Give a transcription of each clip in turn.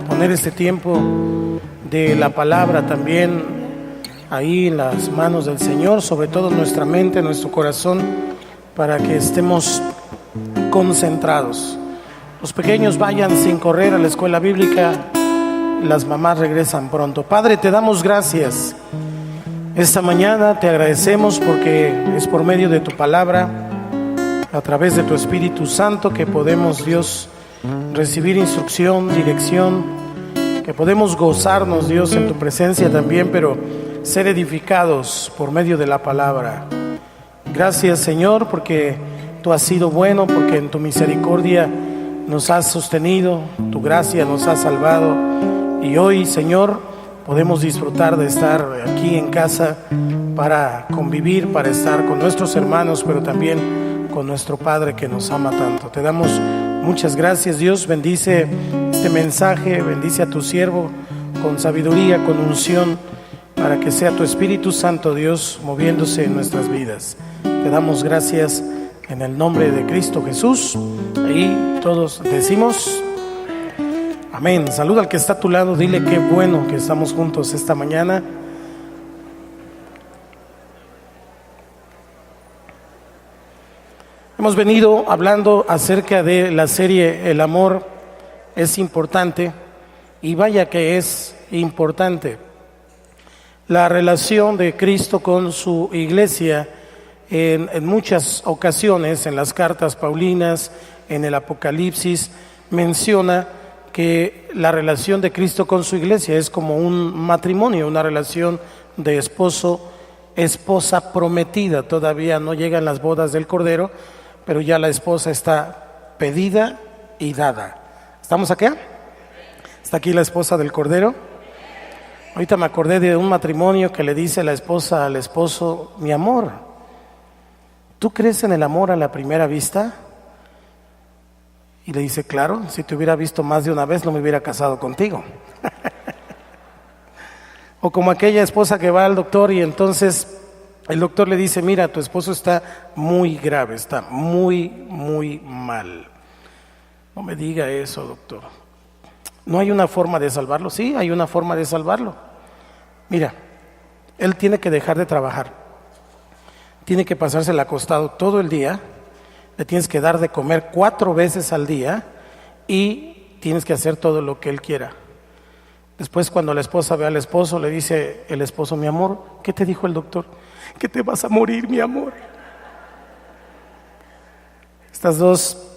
Poner este tiempo de la palabra también ahí en las manos del Señor, sobre todo nuestra mente, nuestro corazón, para que estemos concentrados. Los pequeños vayan sin correr a la escuela bíblica, las mamás regresan pronto. Padre, te damos gracias. Esta mañana te agradecemos porque es por medio de tu palabra, a través de tu Espíritu Santo, que podemos, Dios, recibir instrucción, dirección, que podemos gozarnos, Dios, en tu presencia también, pero ser edificados por medio de la palabra. Gracias, Señor, porque tú has sido bueno, porque en tu misericordia nos has sostenido, tu gracia nos ha salvado, y hoy, Señor, podemos disfrutar de estar aquí en casa para convivir, para estar con nuestros hermanos, pero también con nuestro Padre que nos ama tanto. Te damos muchas gracias, Dios. Bendice este mensaje, bendice a tu siervo con sabiduría, con unción, para que sea tu Espíritu Santo, Dios, moviéndose en nuestras vidas. Te damos gracias en el nombre de Cristo Jesús. Ahí todos decimos amén. Saluda al que está a tu lado, dile qué bueno que estamos juntos esta mañana. Hemos venido hablando acerca de la serie El amor es importante, y vaya que es importante. La relación de Cristo con su iglesia en muchas ocasiones, en las cartas paulinas, en el Apocalipsis, menciona que la relación de Cristo con su iglesia es como un matrimonio, una relación de esposa prometida. Todavía no llegan las bodas del Cordero, pero ya la esposa está pedida y dada. ¿Estamos acá? ¿Está aquí la esposa del Cordero? Ahorita me acordé de un matrimonio que le dice la esposa al esposo: mi amor, ¿tú crees en el amor a la primera vista? Y le dice: claro, si te hubiera visto más de una vez no me hubiera casado contigo. O como aquella esposa que va al doctor y entonces el doctor le dice: mira, tu esposo está muy grave, está muy, muy mal. No me diga eso, doctor. ¿No hay una forma de salvarlo? Sí, hay una forma de salvarlo. Mira, él tiene que dejar de trabajar, tiene que pasársela acostado todo el día, le tienes que dar de comer 4 veces al día y tienes que hacer todo lo que él quiera. Después, cuando la esposa ve al esposo, le dice el esposo: mi amor, ¿qué te dijo el doctor? Que te vas a morir, mi amor. Estas dos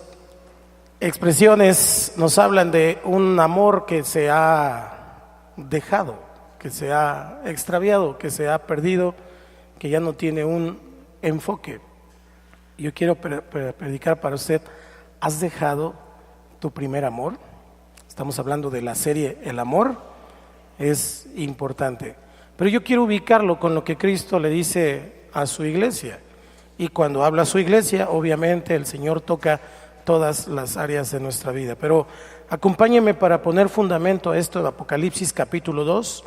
expresiones nos hablan de un amor que se ha dejado, que se ha extraviado, que se ha perdido, que ya no tiene un enfoque. Yo quiero predicar para usted: ¿has dejado tu primer amor? Estamos hablando de la serie El amor es importante, pero yo quiero ubicarlo con lo que Cristo le dice a su iglesia. Y cuando habla a su iglesia, obviamente el Señor toca todas las áreas de nuestra vida. Pero acompáñenme para poner fundamento a esto de Apocalipsis capítulo 2,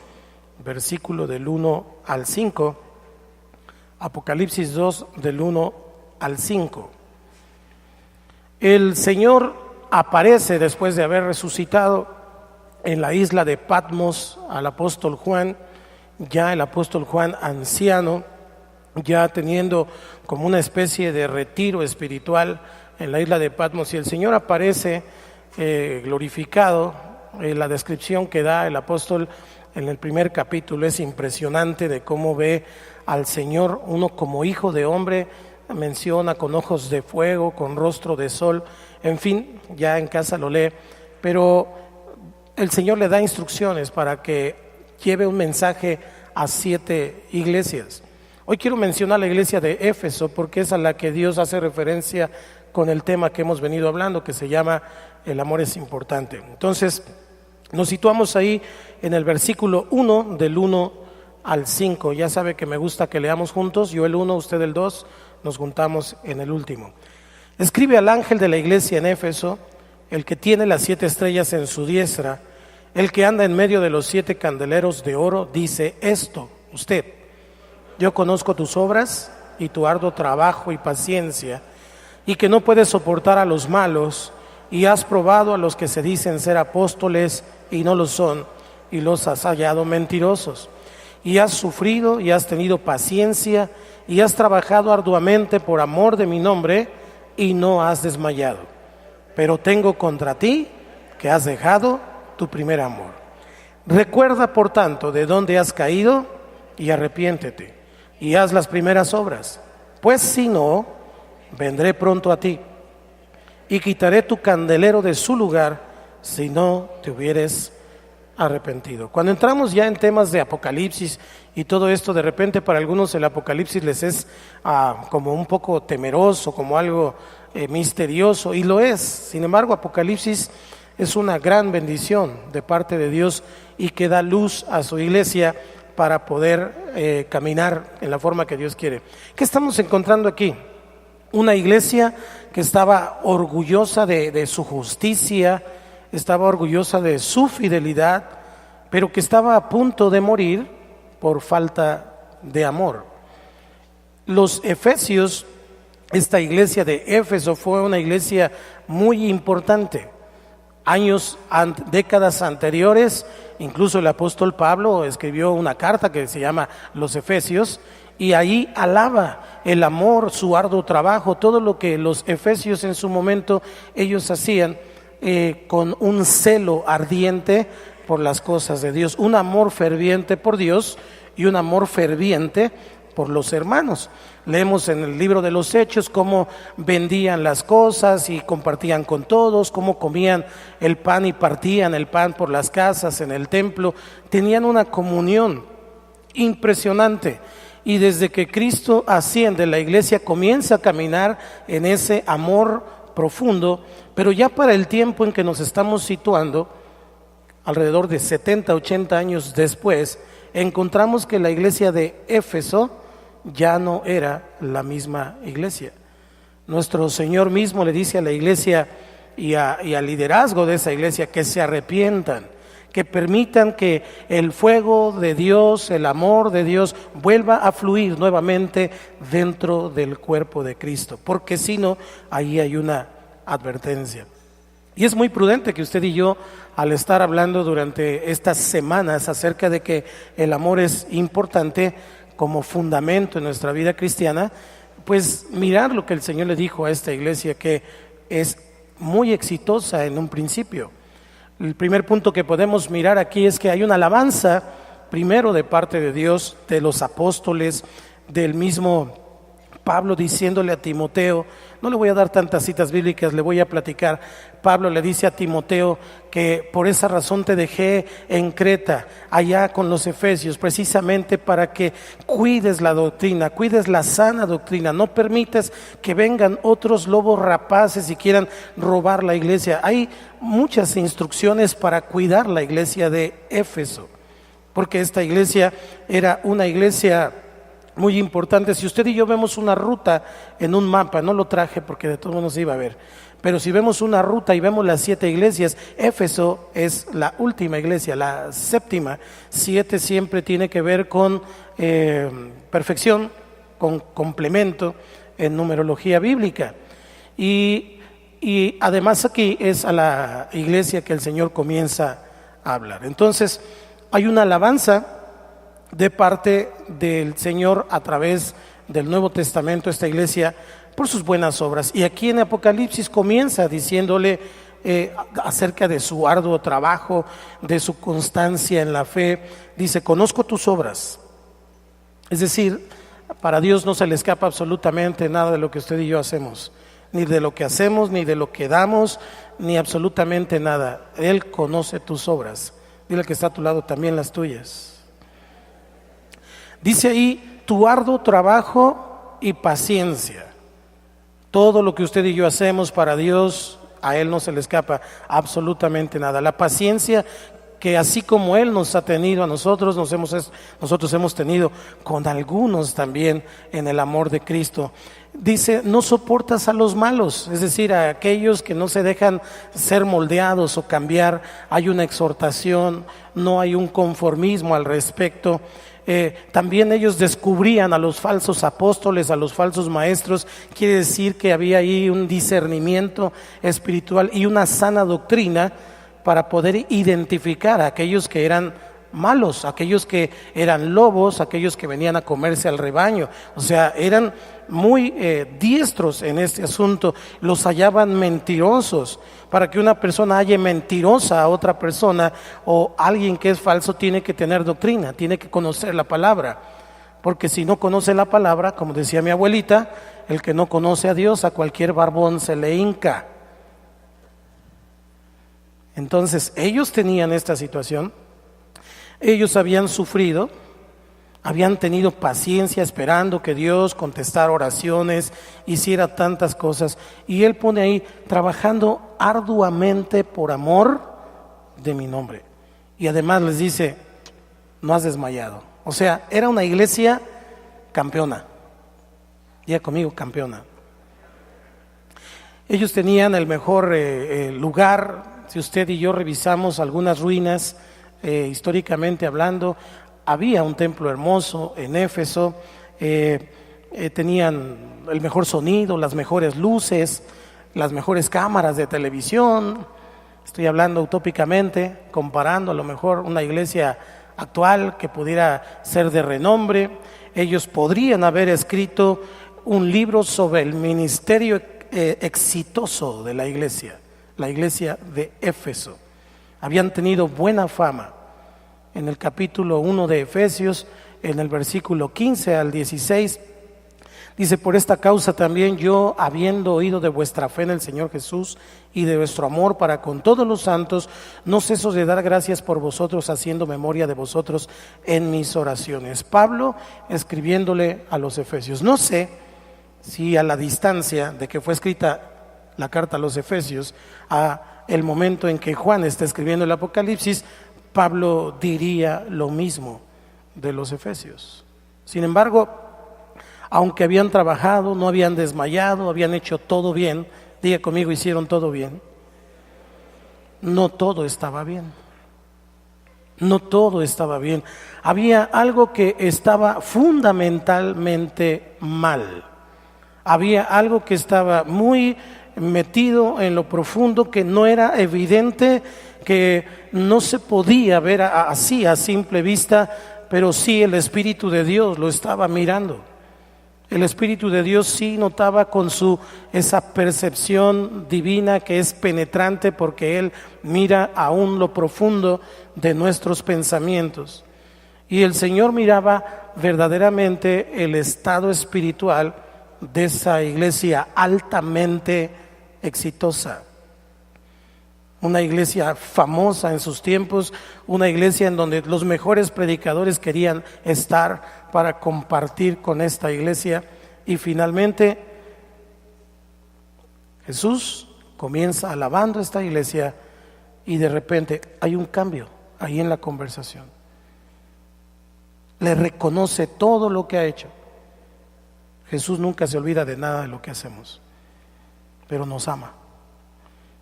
versículo del 1 al 5. Apocalipsis 2, del 1 al 5. El Señor aparece después de haber resucitado en la isla de Patmos al apóstol Juan, ya el apóstol Juan anciano, ya teniendo como una especie de retiro espiritual en la isla de Patmos, y el Señor aparece glorificado. La descripción que da el apóstol en el primer capítulo es impresionante, de cómo ve al Señor, uno como hijo de hombre, menciona con ojos de fuego, con rostro de sol, en fin, ya en casa lo lee, pero el Señor le da instrucciones para que lleve un mensaje a 7 iglesias. Hoy quiero mencionar la iglesia de Éfeso porque es a la que Dios hace referencia con el tema que hemos venido hablando, que se llama El amor es importante. Entonces, nos situamos ahí en el versículo 1, del 1 al 5. Ya sabe que me gusta que leamos juntos, yo el 1, usted el 2, nos juntamos en el último. Escribe al ángel de la iglesia en Éfeso, el que tiene las 7 estrellas en su diestra, el que anda en medio de los 7 candeleros de oro, dice esto: usted, yo conozco tus obras y tu arduo trabajo y paciencia, y que no puedes soportar a los malos, y has probado a los que se dicen ser apóstoles y no lo son, y los has hallado mentirosos. Y has sufrido y has tenido paciencia y has trabajado arduamente por amor de mi nombre y no has desmayado. Pero tengo contra ti que has dejado tu primer amor. Recuerda, por tanto, de dónde has caído y arrepiéntete y haz las primeras obras. Pues si no, vendré pronto a ti y quitaré tu candelero de su lugar si no te hubieres arrepentido. Cuando entramos ya en temas de Apocalipsis y todo esto, de repente para algunos el Apocalipsis les es como un poco temeroso, como algo misterioso, y lo es. Sin embargo, Apocalipsis es una gran bendición de parte de Dios y que da luz a su iglesia para poder caminar en la forma que Dios quiere. ¿Qué estamos encontrando aquí? Una iglesia que estaba orgullosa de su justicia, estaba orgullosa de su fidelidad, pero que estaba a punto de morir por falta de amor. Los efesios, esta iglesia de Éfeso fue una iglesia muy importante. Décadas anteriores, incluso el apóstol Pablo escribió una carta que se llama Los Efesios, y ahí alaba el amor, su arduo trabajo, todo lo que los efesios en su momento ellos hacían con un celo ardiente por las cosas de Dios, un amor ferviente por Dios y un amor ferviente por los hermanos. Leemos en el libro de los Hechos cómo vendían las cosas y compartían con todos, cómo comían el pan y partían el pan por las casas, en el templo. Tenían una comunión impresionante. Y desde que Cristo asciende, la iglesia comienza a caminar en ese amor profundo, pero ya para el tiempo en que nos estamos situando, alrededor de 70, 80 años después, encontramos que la iglesia de Éfeso ya no era la misma iglesia. Nuestro Señor mismo le dice a la iglesia y al liderazgo de esa iglesia que se arrepientan, que permitan que el fuego de Dios, el amor de Dios vuelva a fluir nuevamente dentro del cuerpo de Cristo, porque si no, ahí hay una advertencia. Y es muy prudente que usted y yo, al estar hablando durante estas semanas acerca de que el amor es importante como fundamento en nuestra vida cristiana, pues mirar lo que el Señor le dijo a esta iglesia, que es muy exitosa en un principio. El primer punto que podemos mirar aquí es que hay una alabanza, primero de parte de Dios, de los apóstoles, del mismo Pablo diciéndole a Timoteo. No le voy a dar tantas citas bíblicas, le voy a platicar. Pablo le dice a Timoteo que por esa razón te dejé en Creta, allá con los efesios, precisamente para que cuides la doctrina, cuides la sana doctrina, no permitas que vengan otros lobos rapaces y quieran robar la iglesia. Hay muchas instrucciones para cuidar la iglesia de Éfeso, porque esta iglesia era una iglesia muy importante. Si usted y yo vemos una ruta en un mapa, no lo traje porque de todos modos se iba a ver, pero si vemos una ruta y vemos las 7 iglesias, Éfeso es la última iglesia, la séptima. 7 siempre tiene que ver con perfección, con complemento en numerología bíblica. Y además aquí es a la iglesia que el Señor comienza a hablar. Entonces hay una alabanza de parte del Señor a través del Nuevo Testamento, esta iglesia, por sus buenas obras. Y aquí en Apocalipsis comienza diciéndole acerca de su arduo trabajo, de su constancia en la fe. Dice: conozco tus obras. Es decir, para Dios no se le escapa absolutamente nada de lo que usted y yo hacemos, ni de lo que hacemos, ni de lo que damos, ni absolutamente nada. Él conoce tus obras. Dile al que está a tu lado, también las tuyas. Dice ahí: tu arduo trabajo y paciencia. Todo lo que usted y yo hacemos para Dios, a Él no se le escapa absolutamente nada. La paciencia que así como Él nos ha tenido a nosotros, nosotros hemos tenido con algunos también en el amor de Cristo. Dice: no soportas a los malos, es decir, a aquellos que no se dejan ser moldeados o cambiar. Hay una exhortación, no hay un conformismo al respecto. También ellos descubrían a los falsos apóstoles, a los falsos maestros. Quiere decir que había ahí un discernimiento espiritual y una sana doctrina para poder identificar a aquellos que eran malos, aquellos que eran lobos, aquellos que venían a comerse al rebaño. O sea, eran muy diestros en este asunto. Los hallaban mentirosos. Para que una persona halle mentirosa a otra persona o alguien que es falso, tiene que tener doctrina, tiene que conocer la palabra. Porque si no conoce la palabra, como decía mi abuelita, el que no conoce a Dios, a cualquier barbón se le hinca. Entonces ellos tenían esta situación. Ellos habían sufrido, habían tenido paciencia esperando que Dios contestara oraciones, hiciera tantas cosas, y Él pone ahí, trabajando arduamente por amor de mi nombre. Y además les dice, no has desmayado. O sea, era una iglesia campeona. Diga conmigo, campeona. Ellos tenían el mejor lugar. Si usted y yo revisamos algunas ruinas, históricamente hablando, había un templo hermoso en Éfeso, tenían el mejor sonido, las mejores luces, las mejores cámaras de televisión. Estoy hablando utópicamente, comparando a lo mejor una iglesia actual que pudiera ser de renombre. Ellos podrían haber escrito un libro sobre el ministerio exitoso de la iglesia de Éfeso. Habían tenido buena fama. En el capítulo 1 de Efesios, en el versículo 15 al 16, dice: por esta causa también yo, habiendo oído de vuestra fe en el Señor Jesús y de vuestro amor para con todos los santos, no ceso de dar gracias por vosotros, haciendo memoria de vosotros en mis oraciones. Pablo escribiéndole a los Efesios. No sé si a la distancia de que fue escrita la carta a los Efesios a el momento en que Juan está escribiendo el Apocalipsis, Pablo diría lo mismo de los Efesios. Sin embargo, aunque habían trabajado, no habían desmayado, habían hecho todo bien, diga conmigo, hicieron todo bien. No todo estaba bien. No todo estaba bien. Había algo que estaba fundamentalmente mal. Había algo que estaba muy metido en lo profundo, que no era evidente, que no se podía ver así a simple vista, pero sí el Espíritu de Dios lo estaba mirando. El Espíritu de Dios sí notaba con esa percepción divina que es penetrante, porque Él mira aún lo profundo de nuestros pensamientos. Y el Señor miraba verdaderamente el estado espiritual de esa iglesia altamente exitosa. Una iglesia famosa en sus tiempos, una iglesia en donde los mejores predicadores querían estar para compartir con esta iglesia. Y finalmente Jesús comienza alabando a esta iglesia y de repente hay un cambio ahí en la conversación. Le reconoce todo lo que ha hecho. Jesús nunca se olvida de nada de lo que hacemos, pero nos ama.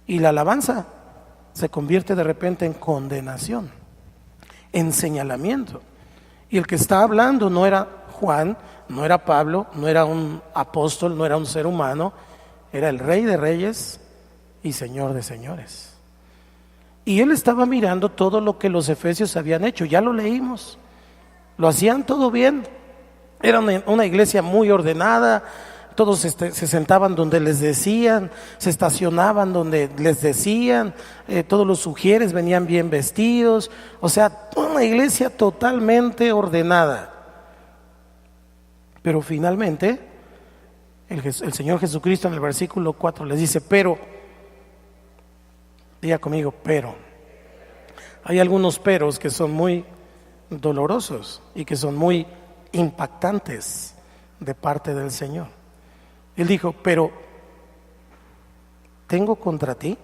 Y la alabanza se convierte de repente en condenación, en señalamiento. Y el que está hablando no era Juan, no era Pablo, no era un apóstol, no era un ser humano, era el Rey de Reyes y Señor de Señores. Y él estaba mirando todo lo que los efesios habían hecho, ya lo leímos, lo hacían todo bien, era una iglesia muy ordenada. Todos se sentaban donde les decían, se estacionaban donde les decían, todos los sugieres venían bien vestidos, o sea, una iglesia totalmente ordenada. Pero finalmente, el Señor Jesucristo en el versículo 4 les dice, pero, diga conmigo, pero. Hay algunos peros que son muy dolorosos y que son muy impactantes de parte del Señor. Él dijo, pero tengo contra ti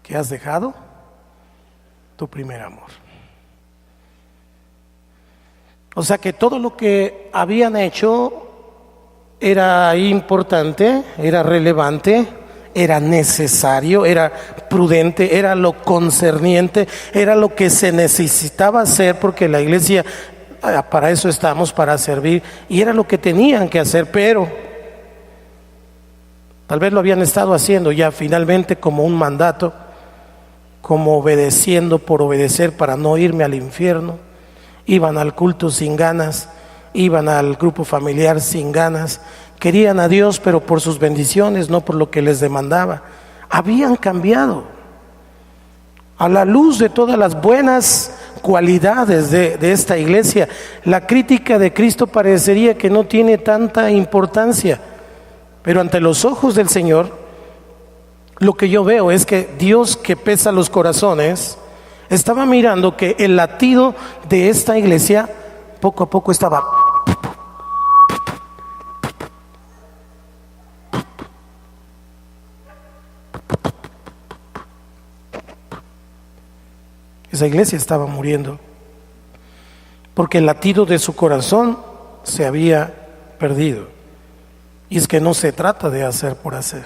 que has dejado tu primer amor. O sea que todo lo que habían hecho era importante, era relevante, era necesario, era prudente, era lo concerniente, era lo que se necesitaba hacer, porque la iglesia, para eso estamos, para servir, y era lo que tenían que hacer, pero tal vez lo habían estado haciendo ya finalmente como un mandato, como obedeciendo por obedecer para no irme al infierno. Iban al culto sin ganas, iban al grupo familiar sin ganas, querían a Dios pero por sus bendiciones, no por lo que les demandaba. Habían cambiado. A la luz de todas las buenas cualidades de esta iglesia, la crítica de Cristo parecería que no tiene tanta importancia, pero ante los ojos del Señor, lo que yo veo es que Dios, que pesa los corazones, estaba mirando que el latido de esta iglesia poco a poco estaba. Esa iglesia estaba muriendo porque el latido de su corazón se había perdido. Y es que no se trata de hacer por hacer,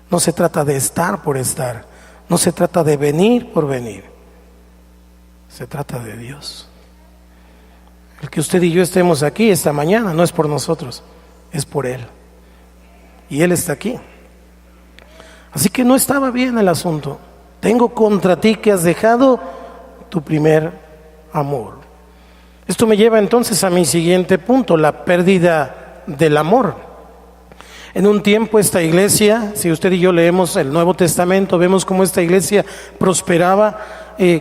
no se trata de estar por estar, no se trata de venir por venir, se trata de Dios. El que usted y yo estemos aquí esta mañana no es por nosotros, es por Él, y Él está aquí. Así que no estaba bien el asunto. Tengo contra ti que has dejado tu primer amor. Esto me lleva entonces a mi siguiente punto, la pérdida del amor. En un tiempo esta iglesia, si usted y yo leemos el Nuevo Testamento, vemos cómo esta iglesia prosperaba,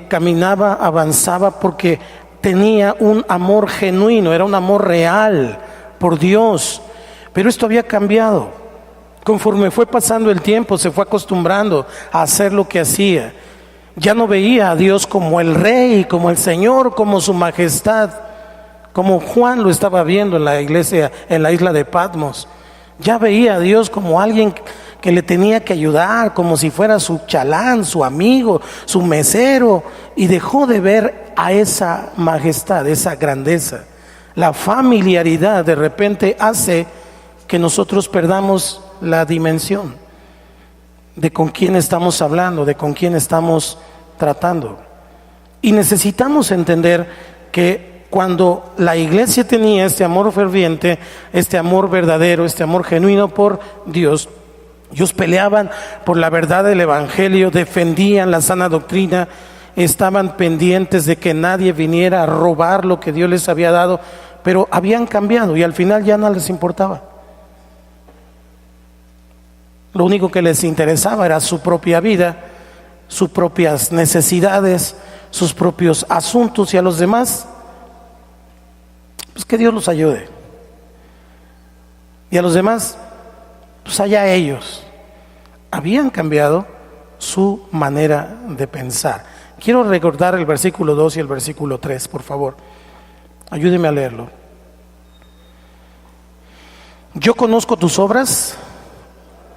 caminaba, avanzaba porque tenía un amor genuino, era un amor real por Dios. Pero esto había cambiado. Conforme fue pasando el tiempo, se fue acostumbrando a hacer lo que hacía. Ya no veía a Dios como el Rey, como el Señor, como su majestad, como Juan lo estaba viendo en la iglesia, en la isla de Patmos. Ya veía a Dios como alguien que le tenía que ayudar, como si fuera su chalán, su amigo, su mesero, y dejó de ver a esa majestad, esa grandeza. La familiaridad de repente hace que nosotros perdamos la dimensión de con quién estamos hablando, de con quién estamos tratando. Y necesitamos entender que cuando la iglesia tenía este amor ferviente, este amor verdadero, este amor genuino por Dios, ellos peleaban por la verdad del evangelio, defendían la sana doctrina, estaban pendientes de que nadie viniera a robar lo que Dios les había dado, pero habían cambiado y al final ya no les importaba. Lo único que les interesaba era su propia vida, sus propias necesidades, sus propios asuntos, y a los demás, pues que Dios los ayude. Y a los demás, pues allá ellos. Habían cambiado su manera de pensar. Quiero recordar el versículo 2 y el versículo 3, por favor. Ayúdeme a leerlo. Yo conozco tus obras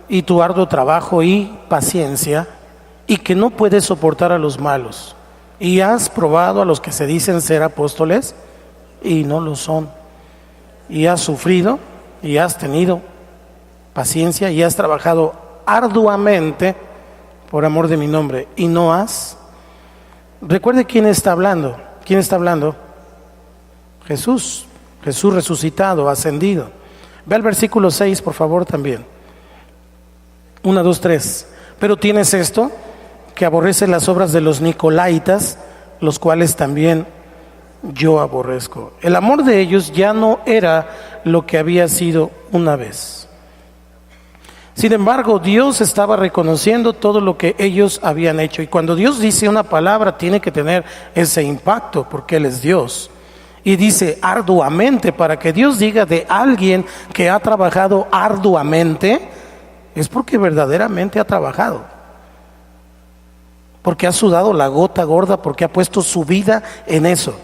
y tu arduo trabajo y paciencia, y que no puedes soportar a los malos, y has probado a los que se dicen ser apóstoles y no lo son, y has sufrido y has tenido paciencia y has trabajado arduamente por amor de mi nombre y no has. Recuerde quién está hablando. ¿Quién está hablando? Jesús resucitado, ascendido. Ve al versículo 6, por favor, también. 1, 2, 3. Pero tienes esto, que aborreces las obras de los nicolaitas, los cuales también yo aborrezco. El amor de ellos ya no era lo que había sido una vez. Sin embargo, Dios estaba reconociendo todo lo que ellos habían hecho. Y cuando Dios dice una palabra, tiene que tener ese impacto, porque Él es Dios. Y dice arduamente, para que Dios diga de alguien que ha trabajado arduamente, es porque verdaderamente ha trabajado, porque ha sudado la gota gorda, porque ha puesto su vida en eso.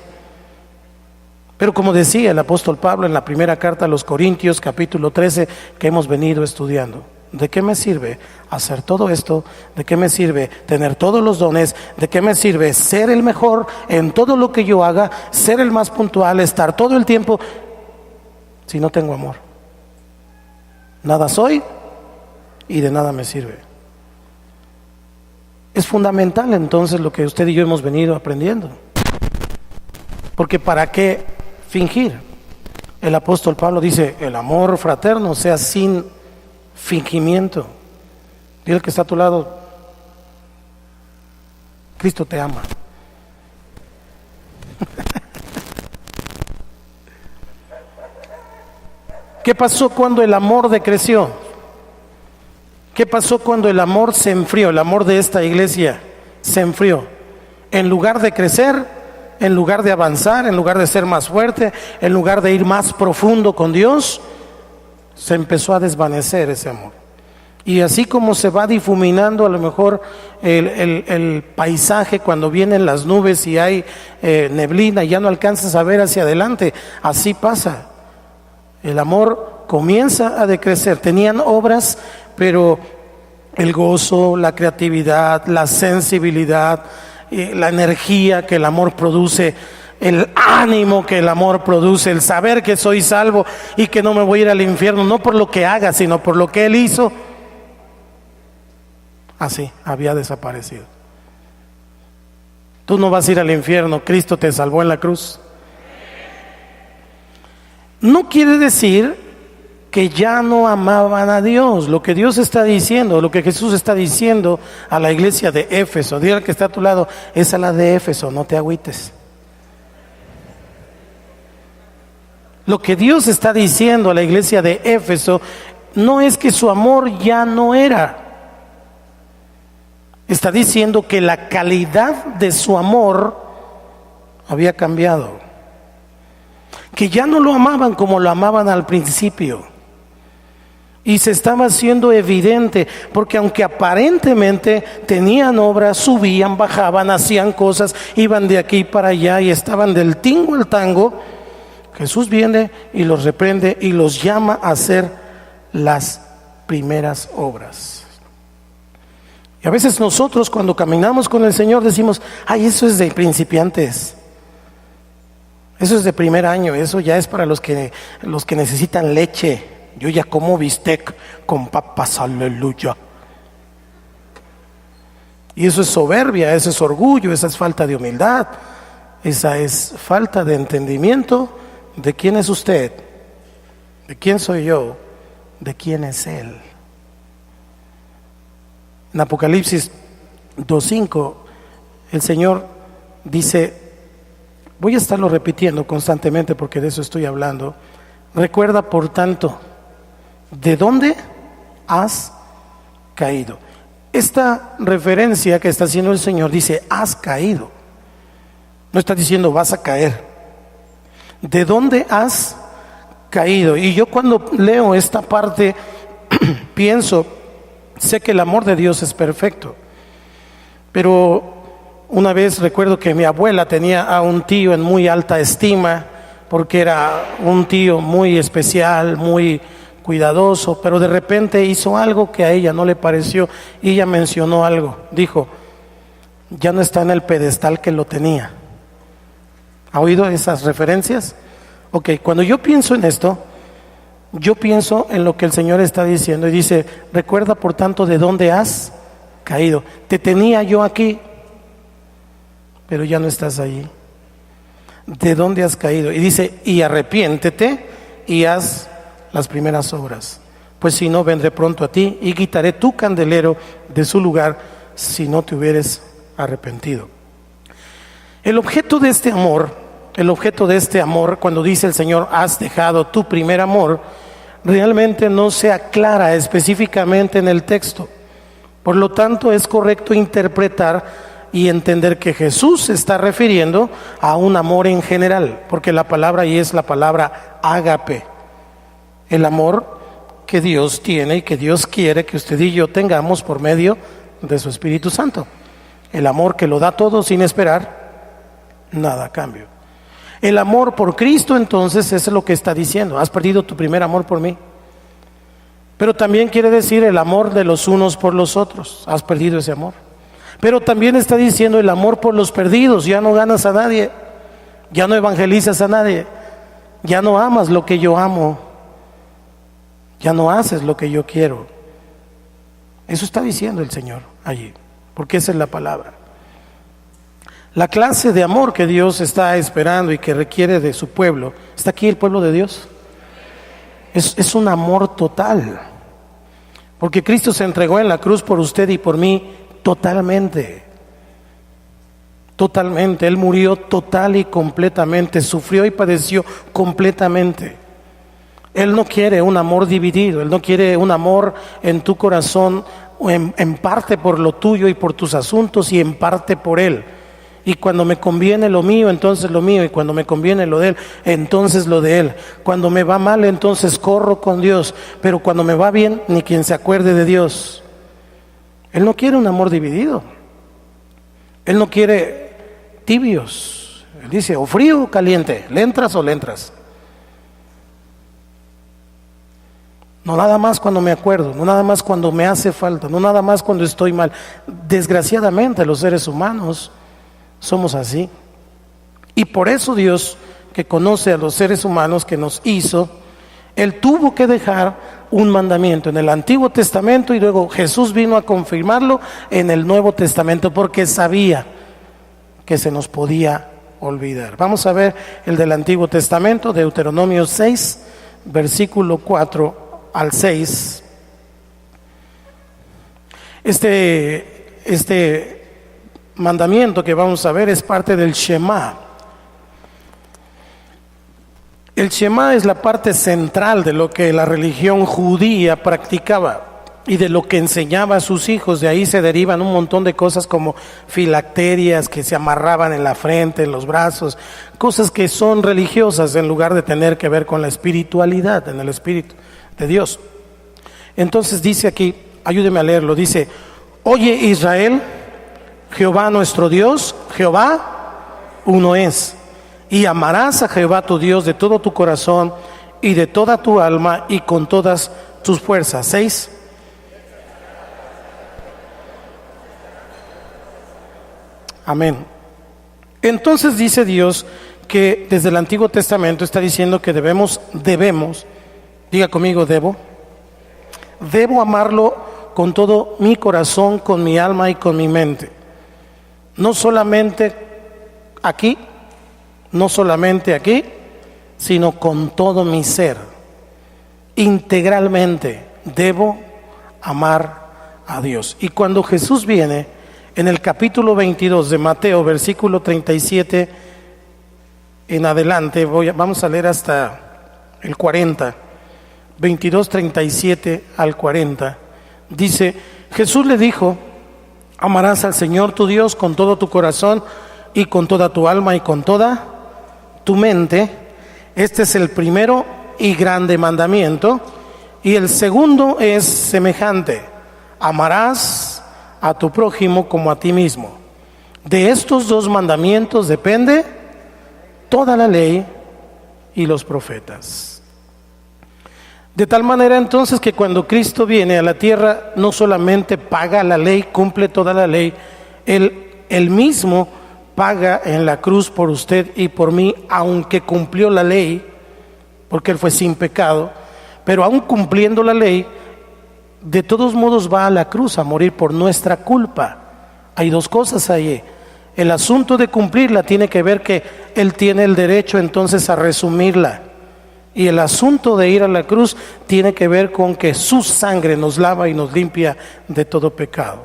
Pero como decía el apóstol Pablo en la primera carta a los Corintios, capítulo 13, que hemos venido estudiando, ¿de qué me sirve hacer todo esto? ¿De qué me sirve tener todos los dones? ¿De qué me sirve ser el mejor en todo lo que yo haga, ser el más puntual, estar todo el tiempo, si no tengo amor? Nada soy y de nada me sirve. Es fundamental entonces lo que usted y yo hemos venido aprendiendo. Porque ¿para qué fingir? El apóstol Pablo dice, el amor fraterno sea sin fingimiento. Dile al que está a tu lado, Cristo te ama. ¿Qué pasó cuando el amor decreció? ¿Qué pasó cuando el amor se enfrió? El amor de esta iglesia se enfrió. En lugar de crecer, en lugar de avanzar, en lugar de ser más fuerte, en lugar de ir más profundo con Dios, se empezó a desvanecer ese amor. Y así como se va difuminando a lo mejor el paisaje cuando vienen las nubes y hay neblina y ya no alcanzas a ver hacia adelante, así pasa. El amor comienza a decrecer. Tenían obras, pero el gozo, la creatividad, la sensibilidad, la energía que el amor produce, el ánimo que el amor produce, el saber que soy salvo y que no me voy a ir al infierno, no por lo que haga, sino por lo que Él hizo, así había desaparecido. Tú no vas a ir al infierno, Cristo te salvó en la cruz. No quiere decir que ya no amaban a Dios. Lo que Dios está diciendo, lo que Jesús está diciendo a la iglesia de Éfeso, dile al que está a tu lado, es a la de Éfeso, no te agüites. Lo que Dios está diciendo a la iglesia de Éfeso no es que su amor ya no era. Está diciendo que la calidad de su amor había cambiado. Que ya no lo amaban como lo amaban al principio. Y se estaba haciendo evidente, porque aunque aparentemente tenían obras, subían, bajaban, hacían cosas, iban de aquí para allá y estaban del tingo al tango, Jesús viene y los reprende y los llama a hacer las primeras obras. Y a veces nosotros cuando caminamos con el Señor decimos, ay, eso es de principiantes. Eso es de primer año, eso ya es para los que necesitan leche. Yo ya como bistec con papas, aleluya. Y eso es soberbia, eso es orgullo, esa es falta de humildad, esa es falta de entendimiento de quién es usted, de quién soy yo, de quién es Él. En Apocalipsis 2:5, el Señor dice, voy a estarlo repitiendo constantemente porque de eso estoy hablando. Recuerda, por tanto, ¿de dónde has caído? Esta referencia que está haciendo el Señor dice, has caído. No está diciendo vas a caer. ¿De dónde has caído? Y yo cuando leo esta parte pienso, sé que el amor de Dios es perfecto, pero una vez recuerdo que mi abuela tenía a un tío en muy alta estima, porque era un tío muy especial, muy cuidadoso, pero de repente hizo algo que a ella no le pareció y ella mencionó algo, dijo, ya no está en el pedestal que lo tenía. ¿Ha oído esas referencias? Ok, cuando yo pienso en esto, yo pienso en lo que el Señor está diciendo y dice, recuerda por tanto de dónde has caído. Te tenía yo aquí, pero ya no estás allí. ¿De dónde has caído? Y dice, y arrepiéntete y haz las primeras obras, pues si no, vendré pronto a ti y quitaré tu candelero de su lugar si no te hubieres arrepentido. El objeto de este amor, cuando dice el Señor, has dejado tu primer amor, realmente no se aclara específicamente en el texto. Por lo tanto, es correcto interpretar y entender que Jesús se está refiriendo a un amor en general, porque la palabra ahí es la palabra ágape, el amor que Dios tiene y que Dios quiere que usted y yo tengamos por medio de su Espíritu Santo. El amor que lo da todo sin esperar nada a cambio. El amor por Cristo entonces es lo que está diciendo, has perdido tu primer amor por mí. Pero también quiere decir el amor de los unos por los otros, has perdido ese amor. Pero también está diciendo el amor por los perdidos, ya no ganas a nadie, ya no evangelizas a nadie, ya no amas lo que yo amo, ya no haces lo que yo quiero. Eso está diciendo el Señor allí, porque esa es la palabra. La clase de amor que Dios está esperando y que requiere de su pueblo, ¿está aquí el pueblo de Dios? Es un amor total, porque Cristo se entregó en la cruz por usted y por mí totalmente. totalmente. Él murió total y completamente, sufrió y padeció completamente. Él no quiere un amor dividido, Él no quiere un amor en tu corazón, en parte por lo tuyo y por tus asuntos y en parte por Él. Y cuando me conviene lo mío, entonces lo mío, y cuando me conviene lo de Él, entonces lo de Él. Cuando me va mal, entonces corro con Dios, pero cuando me va bien, ni quien se acuerde de Dios. Él no quiere un amor dividido. Él no quiere tibios. Él dice, o frío o caliente, ¿le entras o le entras? No nada más cuando me acuerdo, no nada más cuando me hace falta, no nada más cuando estoy mal. Desgraciadamente los seres humanos somos así. Y por eso Dios, que conoce a los seres humanos, que nos hizo, Él tuvo que dejar un mandamiento en el Antiguo Testamento y luego Jesús vino a confirmarlo en el Nuevo Testamento porque sabía que se nos podía olvidar. Vamos a ver el del Antiguo Testamento, Deuteronomio 6, versículo 4 al 6. Este mandamiento que vamos a ver es parte del Shema. El Shema es la parte central de lo que la religión judía practicaba y de lo que enseñaba a sus hijos. De ahí se derivan un montón de cosas como filacterias que se amarraban en la frente, en los brazos, cosas que son religiosas en lugar de tener que ver con la espiritualidad, en el espíritu de Dios. Entonces dice aquí, ayúdeme a leerlo, dice: oye Israel, Jehová nuestro Dios, Jehová uno es, y amarás a Jehová tu Dios de todo tu corazón y de toda tu alma y con todas tus fuerzas. 6. Amén. Entonces dice Dios que desde el Antiguo Testamento está diciendo que debemos, diga conmigo, debo amarlo con todo mi corazón, con mi alma y con mi mente. No solamente aquí, sino con todo mi ser. Integralmente debo amar a Dios. Y cuando Jesús viene, en el capítulo 22 de Mateo, versículo 37 en adelante, vamos a leer hasta el 40, 22, 37 al 40, dice: Jesús le dijo: amarás al Señor tu Dios con todo tu corazón y con toda tu alma y con toda tu mente. Este es el primero y grande mandamiento. Y el segundo es semejante: amarás a tu prójimo como a ti mismo. De estos dos mandamientos depende toda la ley y los profetas. De tal manera entonces que cuando Cristo viene a la tierra, no solamente paga la ley, cumple toda la ley, Él mismo paga en la cruz por usted y por mí, aunque cumplió la ley, porque Él fue sin pecado, pero aún cumpliendo la ley, de todos modos va a la cruz a morir por nuestra culpa. Hay dos cosas ahí. El asunto de cumplirla tiene que ver que Él tiene el derecho entonces a resumirla. Y el asunto de ir a la cruz tiene que ver con que su sangre nos lava y nos limpia de todo pecado.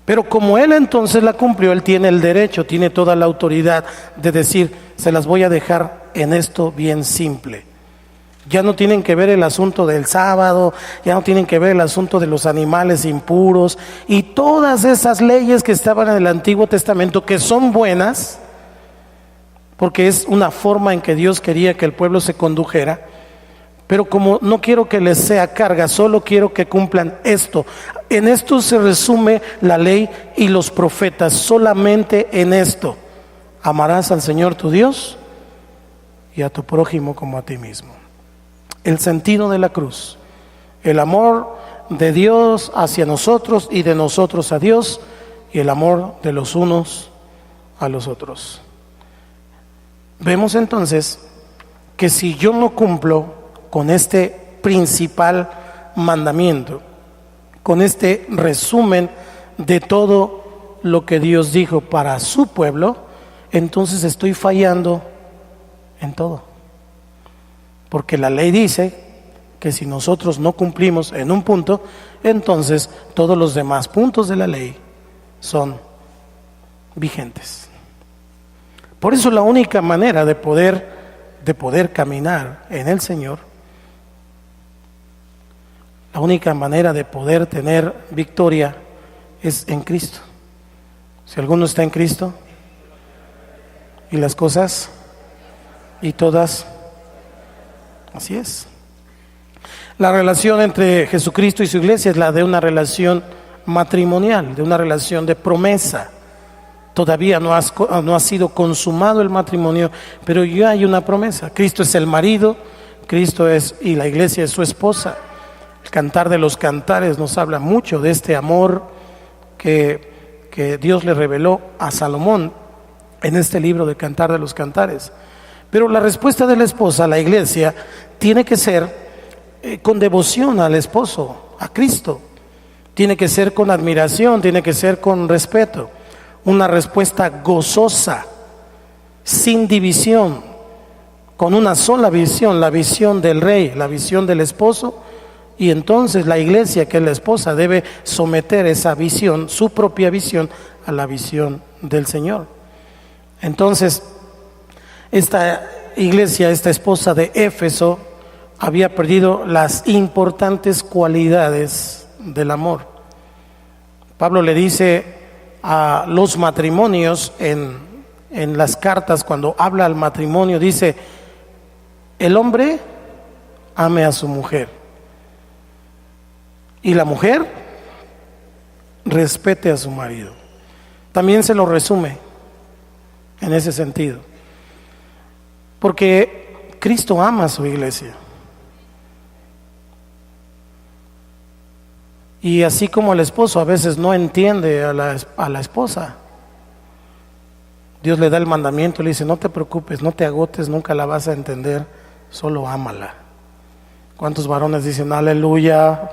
Pero como Él entonces la cumplió, Él tiene el derecho, tiene toda la autoridad de decir: se las voy a dejar en esto bien simple. Ya no tienen que ver el asunto del sábado, ya no tienen que ver el asunto de los animales impuros y todas esas leyes que estaban en el Antiguo Testamento, que son buenas, porque es una forma en que Dios quería que el pueblo se condujera. Pero como no quiero que les sea carga, solo quiero que cumplan esto. En esto se resume la ley y los profetas, solamente en esto: amarás al Señor tu Dios y a tu prójimo como a ti mismo. El sentido de la cruz, el amor de Dios hacia nosotros y de nosotros a Dios, y el amor de los unos a los otros. Vemos entonces que si yo no cumplo con este principal mandamiento, con este resumen de todo lo que Dios dijo para su pueblo, entonces estoy fallando en todo. Porque la ley dice que si nosotros no cumplimos en un punto, entonces todos los demás puntos de la ley son vigentes. Por eso la única manera de poder caminar en el Señor, la única manera de poder tener victoria es en Cristo. Si alguno está en Cristo, y las cosas y todas, así es. La relación entre Jesucristo y su iglesia es la de una relación matrimonial, de una relación de promesa. Todavía no ha sido consumado el matrimonio, pero ya hay una promesa. Cristo es el marido, y la iglesia es su esposa. El Cantar de los Cantares nos habla mucho de este amor que Dios le reveló a Salomón en este libro de Cantar de los Cantares. Pero la respuesta de la esposa a la iglesia tiene que ser con devoción al esposo, a Cristo. Tiene que ser con admiración, tiene que ser con respeto. Una respuesta gozosa, sin división, con una sola visión, la visión del rey, la visión del esposo. Y entonces la iglesia, que es la esposa, debe someter esa visión, su propia visión, a la visión del Señor. Entonces, esta iglesia, esta esposa de Éfeso, había perdido las importantes cualidades del amor. Pablo le dice a los matrimonios en las cartas, cuando habla al matrimonio, dice: el hombre ame a su mujer y la mujer respete a su marido. También se lo resume en ese sentido, porque Cristo ama a su iglesia. Y así como el esposo a veces no entiende a la esposa, Dios le da el mandamiento y le dice: no te preocupes, no te agotes, nunca la vas a entender, solo ámala. ¿Cuántos varones dicen aleluya?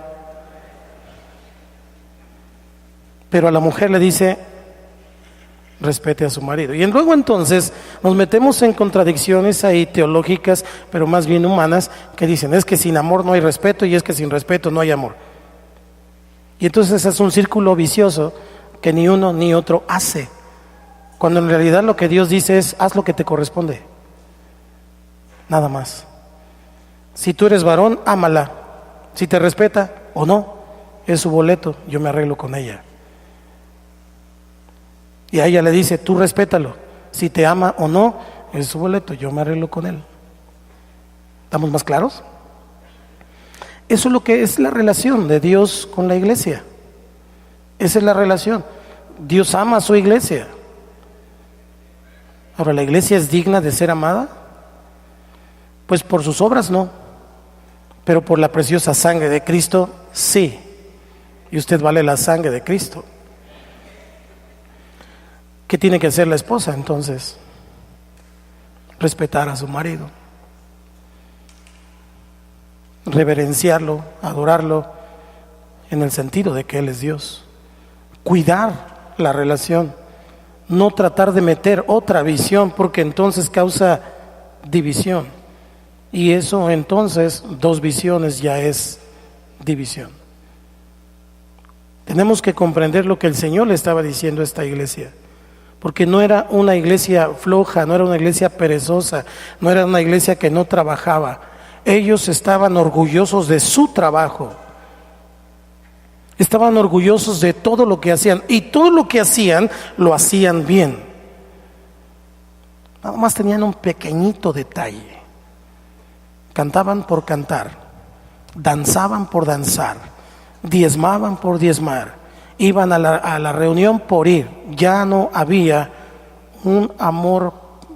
Pero a la mujer le dice: respete a su marido. Y luego entonces nos metemos en contradicciones ahí teológicas, pero más bien humanas, que dicen: es que sin amor no hay respeto, y es que sin respeto no hay amor. Y entonces es un círculo vicioso que ni uno ni otro hace, cuando en realidad lo que Dios dice es: haz lo que te corresponde, nada más. Si tú eres varón, ámala. Si te respeta o no, es su boleto, yo me arreglo con ella. Y a ella le dice: tú respétalo, si te ama o no, es su boleto, yo me arreglo con él. ¿Estamos más claros? Eso es lo que es la relación de Dios con la iglesia. Esa es la relación. Dios ama a su iglesia. Ahora, ¿la iglesia es digna de ser amada? Pues por sus obras no, pero por la preciosa sangre de Cristo sí. Y usted vale la sangre de Cristo. ¿Qué tiene que hacer la esposa entonces? Respetar a su marido, reverenciarlo, adorarlo, en el sentido de que Él es Dios. Cuidar la relación, no tratar de meter otra visión, porque entonces causa división. Y eso entonces, dos visiones ya es división. Tenemos que comprender lo que el Señor le estaba diciendo a esta iglesia, porque no era una iglesia floja, no era una iglesia perezosa, no era una iglesia que no trabajaba. Ellos estaban orgullosos de su trabajo, estaban orgullosos de todo lo que hacían, y todo lo que hacían, lo hacían bien. Nada más tenían un pequeñito detalle: cantaban por cantar, danzaban por danzar, diezmaban por diezmar, iban a la reunión por ir. Ya no había un amor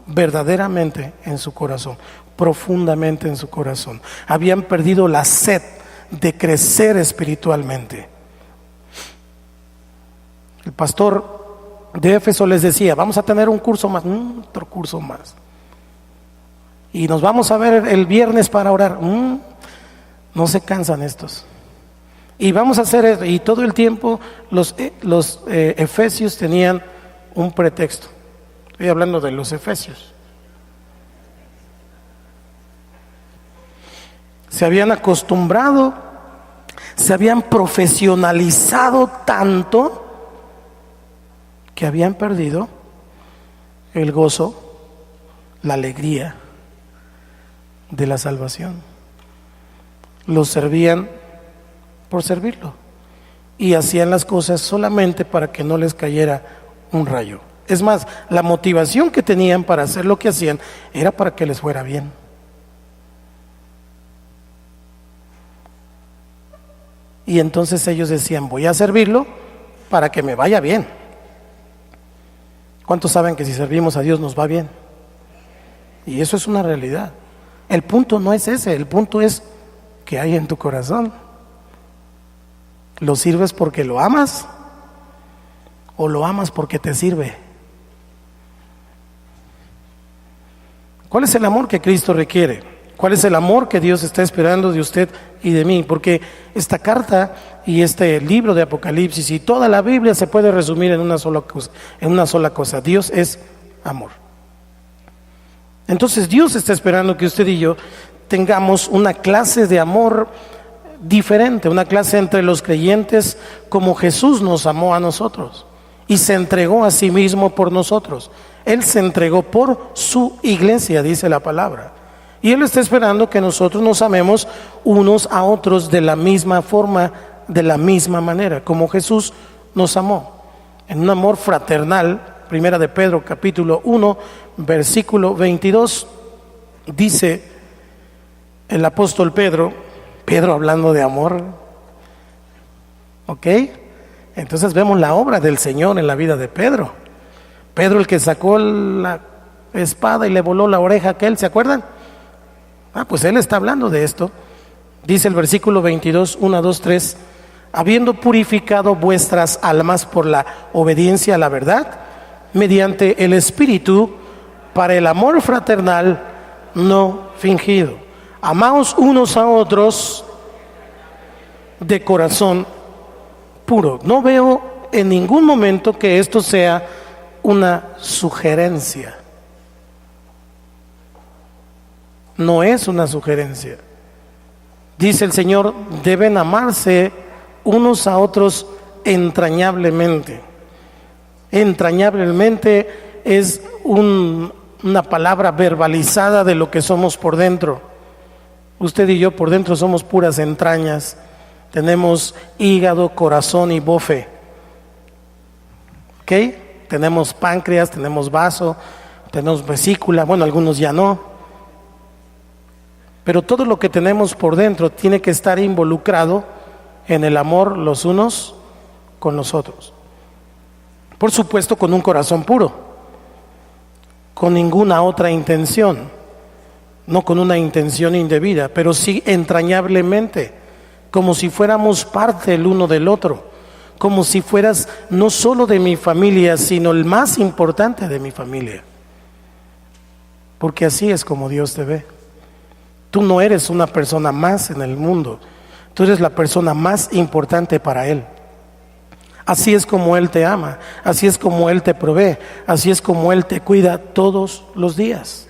verdaderamente en su corazón, profundamente en su corazón. Habían perdido la sed de crecer espiritualmente. El pastor de Éfeso les decía: vamos a tener un curso más, otro curso más, y nos vamos a ver el viernes para orar. No se cansan estos. Y vamos a hacer eso. Y todo el tiempo los efesios tenían un pretexto. Estoy hablando de los efesios. Se habían acostumbrado, se habían profesionalizado tanto que habían perdido el gozo la alegría de la salvación. Los servían por servirlo y hacían las cosas solamente para que no les cayera un rayo. Es más, la motivación que tenían para hacer lo que hacían era para que les fuera bien. Y entonces ellos decían, voy a servirlo para que me vaya bien. ¿Cuántos saben que si servimos a Dios nos va bien? Y eso es una realidad. El punto no es ese, el punto es que hay en tu corazón. ¿Lo sirves porque lo amas o lo amas porque te sirve? ¿Cuál es el amor que Cristo requiere? ¿Cuál es el amor que Dios está esperando de usted y de mí? Porque esta carta y este libro de Apocalipsis y toda la Biblia se puede resumir en una sola cosa. Dios es amor. Entonces Dios está esperando que usted y yo tengamos una clase de amor diferente, una clase entre los creyentes como Jesús nos amó a nosotros y se entregó a sí mismo por nosotros. Él se entregó por su iglesia, dice la palabra. Y Él está esperando que nosotros nos amemos unos a otros de la misma forma, de la misma manera, como Jesús nos amó, en un amor fraternal. Primera de Pedro, capítulo 1, versículo 22, dice el apóstol Pedro hablando de amor, ¿ok? Entonces vemos la obra del Señor en la vida de Pedro. Pedro, el que sacó la espada y le voló la oreja a aquel, ¿se acuerdan? Pues él está hablando de esto. Dice el versículo 22, 1, 2, 3, habiendo purificado vuestras almas por la obediencia a la verdad, mediante el Espíritu, para el amor fraternal no fingido. Amaos unos a otros de corazón puro. No veo en ningún momento que esto sea una sugerencia. No es una sugerencia. Dice el Señor, deben amarse unos a otros entrañablemente. Entrañablemente es una palabra verbalizada de lo que somos por dentro. Usted y yo por dentro somos puras entrañas. Tenemos hígado, corazón y bofe. ¿Ok? Tenemos páncreas, tenemos vaso, tenemos vesícula. Bueno, algunos ya no. Pero todo lo que tenemos por dentro tiene que estar involucrado en el amor los unos con los otros. Por supuesto, con un corazón puro, con ninguna otra intención, no con una intención indebida, pero sí entrañablemente, como si fuéramos parte el uno del otro, como si fueras no solo de mi familia, sino el más importante de mi familia. Porque así es como Dios te ve. Tú no eres una persona más en el mundo, tú eres la persona más importante para Él. Así es como Él te ama, así es como Él te provee, así es como Él te cuida todos los días.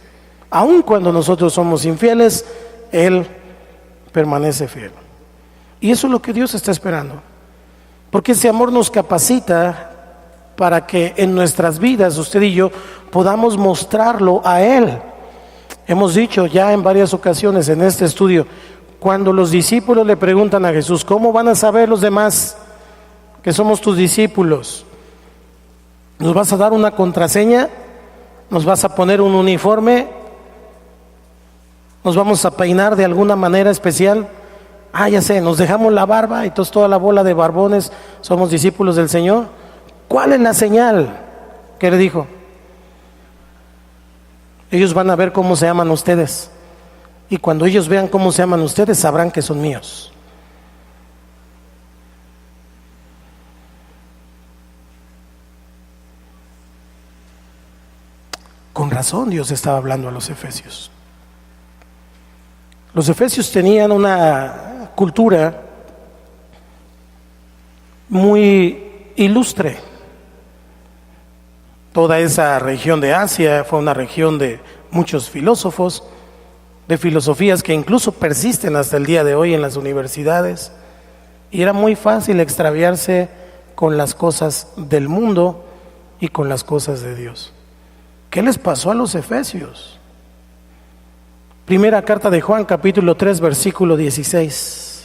Aun cuando nosotros somos infieles, Él permanece fiel. Y eso es lo que Dios está esperando. Porque ese amor nos capacita para que en nuestras vidas, usted y yo, podamos mostrarlo a Él. Hemos dicho ya en varias ocasiones en este estudio, cuando los discípulos le preguntan a Jesús, ¿cómo van a saber los demás que somos tus discípulos? ¿Nos vas a dar una contraseña? ¿Nos vas a poner un uniforme? ¿Nos vamos a peinar de alguna manera especial? Ya sé, nos dejamos la barba y entonces toda la bola de barbones somos discípulos del Señor. ¿Cuál es la señal? ¿Qué le dijo? Ellos van a ver cómo se aman ustedes. Y cuando ellos vean cómo se aman ustedes, sabrán que son míos. Con razón Dios estaba hablando a los efesios. Los efesios tenían una cultura muy ilustre. Toda esa región de Asia fue una región de muchos filósofos, de filosofías que incluso persisten hasta el día de hoy en las universidades. Y era muy fácil extraviarse con las cosas del mundo y con las cosas de Dios. ¿Qué les pasó a los efesios? Primera carta de Juan, capítulo 3, versículo 16.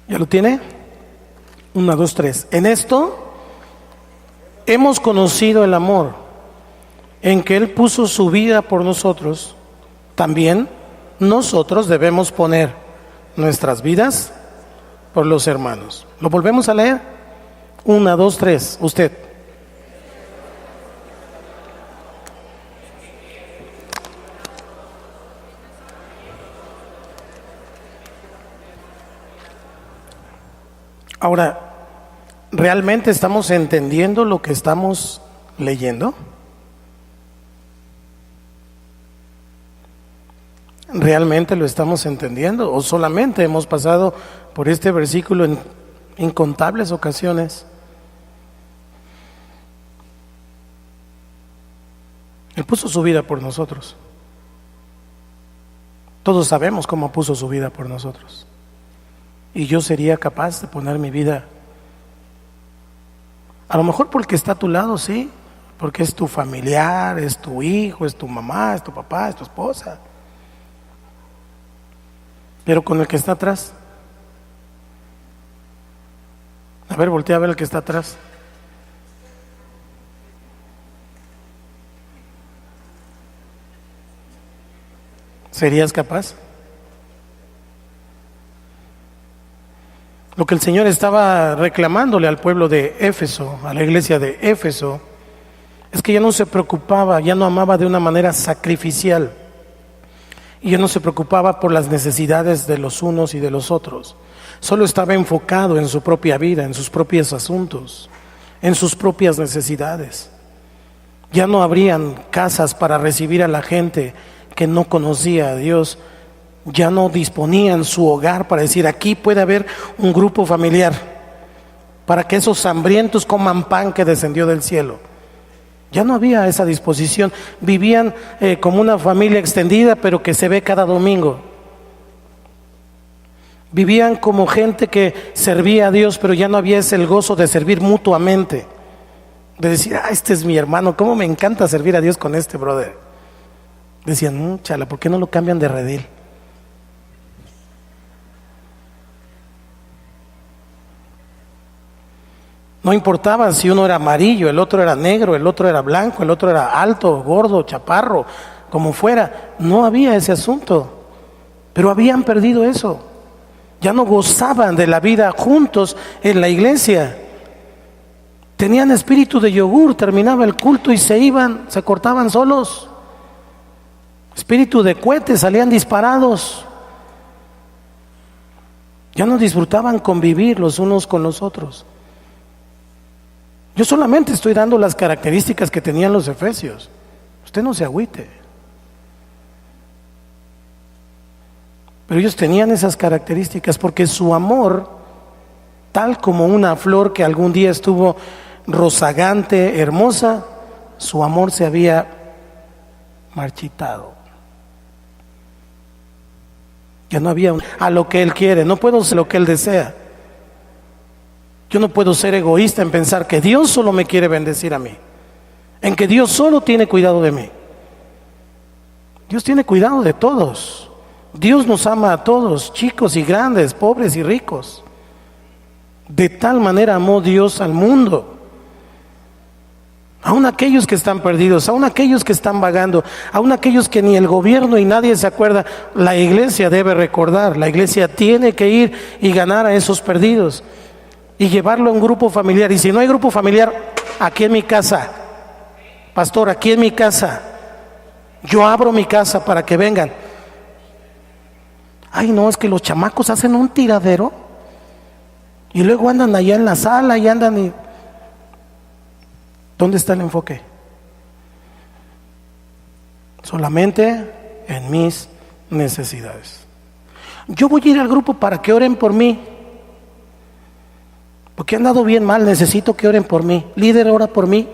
¿Ya lo tiene? 1, 2, 3. En esto hemos conocido el amor, en que Él puso su vida por nosotros. También nosotros debemos poner nuestras vidas por los hermanos. ¿Lo volvemos a leer? 1, 2, 3. Usted. Ahora, ¿realmente estamos entendiendo lo que estamos leyendo? ¿Realmente lo estamos entendiendo? ¿O solamente hemos pasado por este versículo en incontables ocasiones? Él puso su vida por nosotros. Todos sabemos cómo puso su vida por nosotros. Y yo sería capaz de poner mi vida, a lo mejor porque está a tu lado, sí, porque es tu familiar, es tu hijo, es tu mamá, es tu papá, es tu esposa. Pero con el que está atrás, a ver, voltea a ver el que está atrás. ¿Serías capaz? Lo que el Señor estaba reclamándole al pueblo de Éfeso, a la iglesia de Éfeso, es que ya no se preocupaba, ya no amaba de una manera sacrificial, y ya no se preocupaba por las necesidades de los unos y de los otros. Solo estaba enfocado en su propia vida, en sus propios asuntos, en sus propias necesidades. Ya no habrían casas para recibir a la gente que no conocía a Dios. Ya no disponían su hogar para decir, aquí puede haber un grupo familiar para que esos hambrientos coman pan que descendió del cielo. Ya no había esa disposición. Vivían como una familia extendida, pero que se ve cada domingo. Vivían como gente que servía a Dios, pero ya no había ese el gozo de servir mutuamente, de decir, este es mi hermano, cómo me encanta servir a Dios con este brother. Decían, chala, ¿por qué no lo cambian de redil? No importaba si uno era amarillo, el otro era negro, el otro era blanco, el otro era alto, gordo, chaparro, como fuera. No había ese asunto, pero habían perdido eso. Ya no gozaban de la vida juntos en la iglesia. Tenían espíritu de yogur, terminaba el culto y se iban, se cortaban solos. Espíritu de cohete, salían disparados. Ya no disfrutaban convivir los unos con los otros. Yo solamente estoy dando las características que tenían los efesios. Usted no se agüite. Pero ellos tenían esas características porque su amor, tal como una flor que algún día estuvo rozagante, hermosa, su amor se había marchitado. Ya no había a lo que Él quiere, no puedo ser lo que Él desea. Yo no puedo ser egoísta en pensar que Dios solo me quiere bendecir a mí, en que Dios solo tiene cuidado de mí. Dios tiene cuidado de todos. Dios nos ama a todos, chicos y grandes, pobres y ricos. De tal manera amó Dios al mundo. Aún aquellos que están perdidos, aún aquellos que están vagando, aún aquellos que ni el gobierno y nadie se acuerda, la iglesia debe recordar, la iglesia tiene que ir y ganar a esos perdidos y llevarlo a un grupo familiar. Y si no hay grupo familiar, aquí en mi casa, pastor, aquí en mi casa, yo abro mi casa para que vengan. Ay, no, es que los chamacos hacen un tiradero y luego andan allá en la sala y andan y... ¿Dónde está el enfoque? Solamente en mis necesidades. Yo voy a ir al grupo para que oren por mí, porque he andado bien mal, necesito que oren por mí. Líder, ora por mí.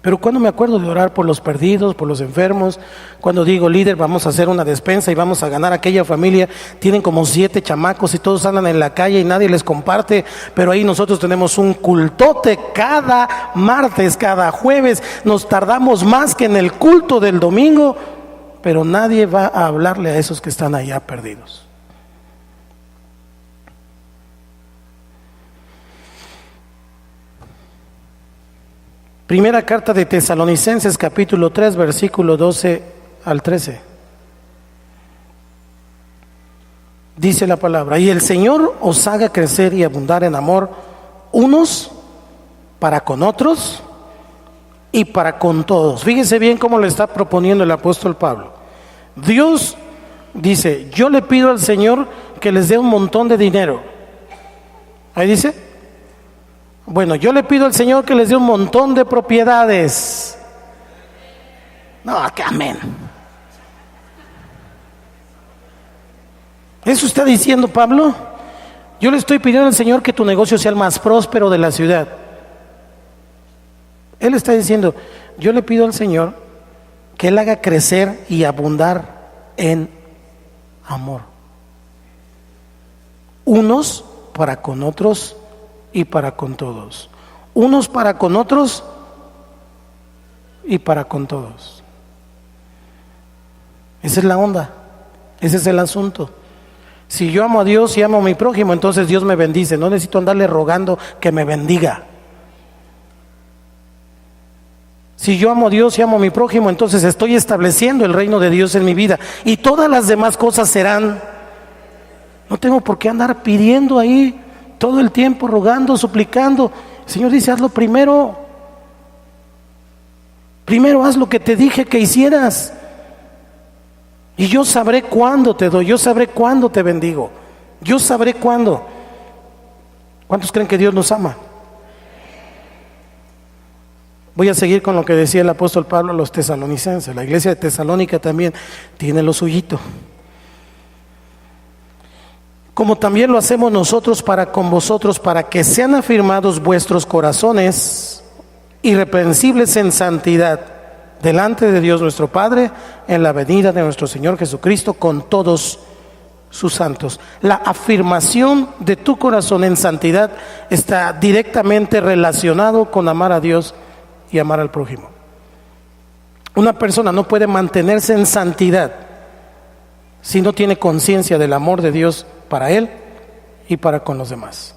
Pero cuando me acuerdo de orar por los perdidos, por los enfermos, cuando digo, líder, vamos a hacer una despensa y vamos a ganar, aquella familia, tienen como 7 chamacos y todos andan en la calle y nadie les comparte, pero ahí nosotros tenemos un cultote cada martes, cada jueves, nos tardamos más que en el culto del domingo, pero nadie va a hablarle a esos que están allá perdidos. Primera carta de Tesalonicenses, capítulo 3, versículo 12 al 13. Dice la palabra: y el Señor os haga crecer y abundar en amor, unos para con otros y para con todos. Fíjese bien cómo le está proponiendo el apóstol Pablo. Dios dice: yo le pido al Señor que les dé un montón de dinero. Ahí dice: bueno, yo le pido al Señor que les dé un montón de propiedades. No, que amén. ¿Eso está diciendo Pablo? Yo le estoy pidiendo al Señor que tu negocio sea el más próspero de la ciudad. Él está diciendo: yo le pido al Señor que Él haga crecer y abundar en amor, unos para con otros y para con todos. Unos para con otros y para con todos. Esa es la onda, ese es el asunto. Si yo amo a Dios y amo a mi prójimo, entonces Dios me bendice. No necesito andarle rogando que me bendiga. Si yo amo a Dios y amo a mi prójimo, entonces estoy estableciendo el reino de Dios en mi vida, y todas las demás cosas serán. No tengo por qué andar pidiendo ahí todo el tiempo, rogando, suplicando. El Señor dice: hazlo primero. Primero haz lo que te dije que hicieras, y yo sabré cuándo te doy, yo sabré cuándo te bendigo, yo sabré cuándo. ¿Cuántos creen que Dios nos ama? Voy a seguir con lo que decía el apóstol Pablo a los tesalonicenses. La iglesia de Tesalónica también tiene lo suyito, como también lo hacemos nosotros para con vosotros, para que sean afirmados vuestros corazones irreprensibles en santidad delante de Dios nuestro Padre, en la venida de nuestro Señor Jesucristo con todos sus santos. La afirmación de tu corazón en santidad está directamente relacionado con amar a Dios y amar al prójimo. Una persona no puede mantenerse en santidad si no tiene conciencia del amor de Dios para él y para con los demás.